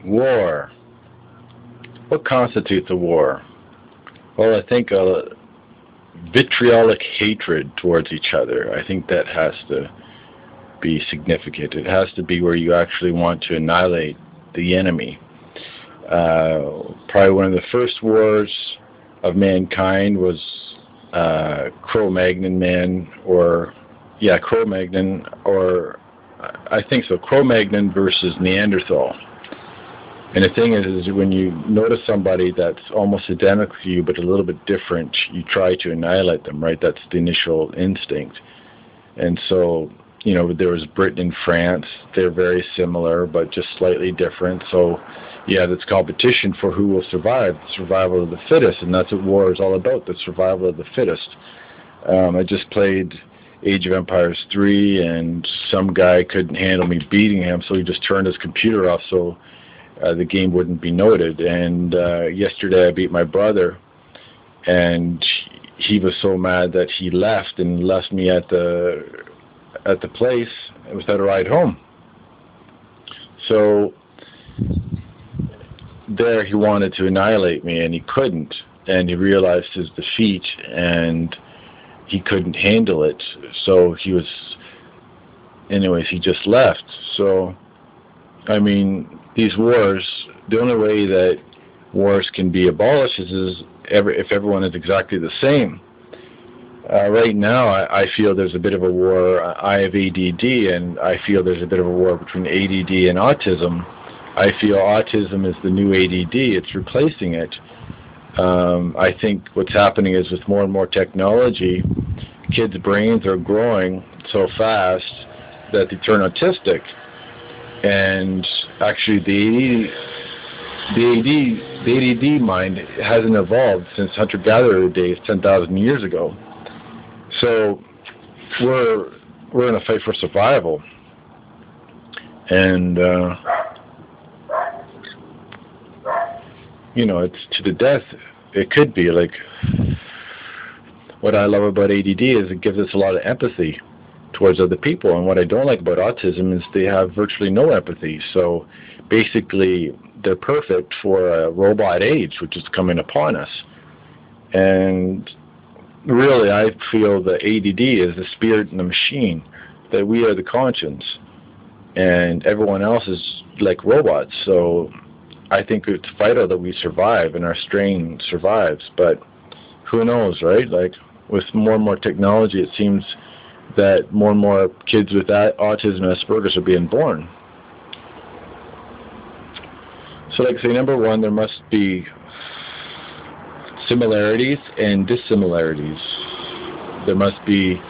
War. What constitutes a war? Well, I think vitriolic hatred towards each other. I think that has to be significant. It has to be where you actually want to annihilate the enemy. Probably one of the first wars of mankind was Cro-Magnon man, Cro-Magnon, or I think so, Cro-Magnon versus Neanderthal. And the thing is when you notice somebody that's almost identical to you but a little bit different, you try to annihilate them, right? That's the initial instinct. And so, there was Britain and France. They're very similar but just slightly different. So, that's competition for who will survive, the survival of the fittest, and that's what war is all about, the survival of the fittest. I just played Age of Empires 3, and some guy couldn't handle me beating him, so he just turned his computer off so the game wouldn't be noted. And yesterday I beat my brother, and he was so mad that he left me at the place without a ride home. So there he wanted to annihilate me, and he couldn't, and he realized his defeat, and he couldn't handle it. So he just left. So these wars, the only way that wars can be abolished is if everyone is exactly the same. Right now, I feel there's a bit of a war. I have ADD, and I feel there's a bit of a war between ADD and autism. I feel autism is the new ADD. It's replacing it. I think what's happening is with more and more technology, kids' brains are growing so fast that they turn autistic. And actually, the ADD mind hasn't evolved since hunter-gatherer days 10,000 years ago. So we're in a fight for survival, and it's to the death. It could be like, what I love about ADD is it gives us a lot of empathy towards other people, and what I don't like about autism is they have virtually no empathy. So basically they're perfect for a robot age, which is coming upon us. And really, I feel the ADD is the spirit in the machine, that we are the conscience, and everyone else is like robots. So I think it's vital that we survive and our strain survives, but who knows, right? Like, with more and more technology, it seems that more and more kids with autism and Asperger's are being born. So like I say, number one, there must be similarities and dissimilarities. There must be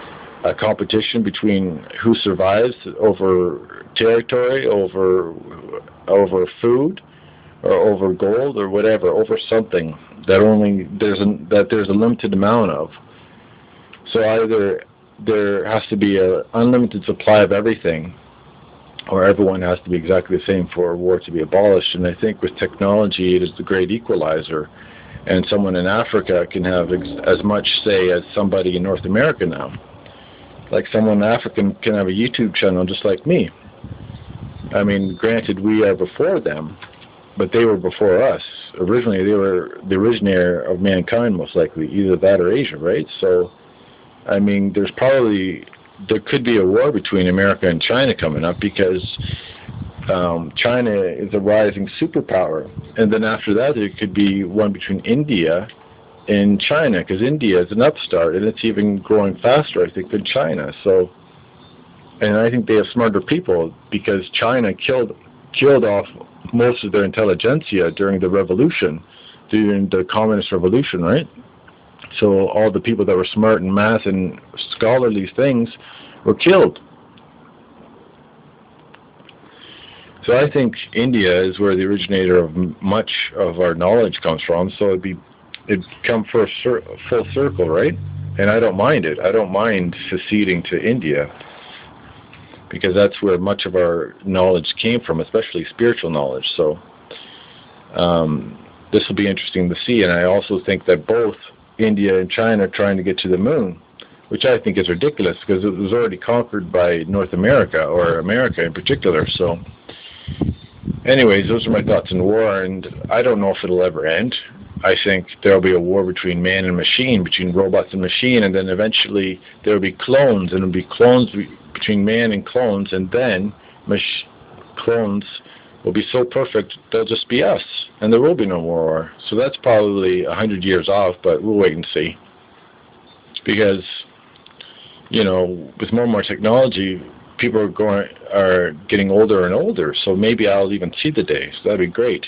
a competition between who survives over territory, over food, or over gold, or whatever, over something that there's a limited amount of. So either there has to be an unlimited supply of everything, or everyone has to be exactly the same for war to be abolished. And I think with technology, it is the great equalizer. And someone in Africa can have as much say as somebody in North America now. Like, someone in Africa can have a YouTube channel just like me. Granted, we are before them, but they were before us. Originally, they were the originator of mankind, most likely, either that or Asia, right? So, there could be a war between America and China coming up, because China is a rising superpower. And then after that, there could be one between India and China, because India is an upstart, and it's even growing faster, I think, than China. So, and I think they have smarter people, because China killed off most of their intelligentsia during the revolution, during the communist revolution, right? So all the people that were smart in math and scholarly things were killed. So I think India is where the originator of much of our knowledge comes from. So it'd come full circle, right? And I don't mind it. I don't mind seceding to India, because that's where much of our knowledge came from, especially spiritual knowledge. So this will be interesting to see. And I also think that both India and China are trying to get to the moon, which I think is ridiculous, because it was already conquered by North America, or America in particular. So, anyways, those are my thoughts on war, and I don't know if it'll ever end. I think there'll be a war between man and machine, between robots and machine, and then eventually there'll be clones, and it'll be clones between man and clones, and then clones will be so perfect they'll just be us, and there will be no more war. So that's probably 100 years off, but we'll wait and see. Because, you know, with more and more technology, people are getting older and older, so maybe I'll even see the day. So that'd be great.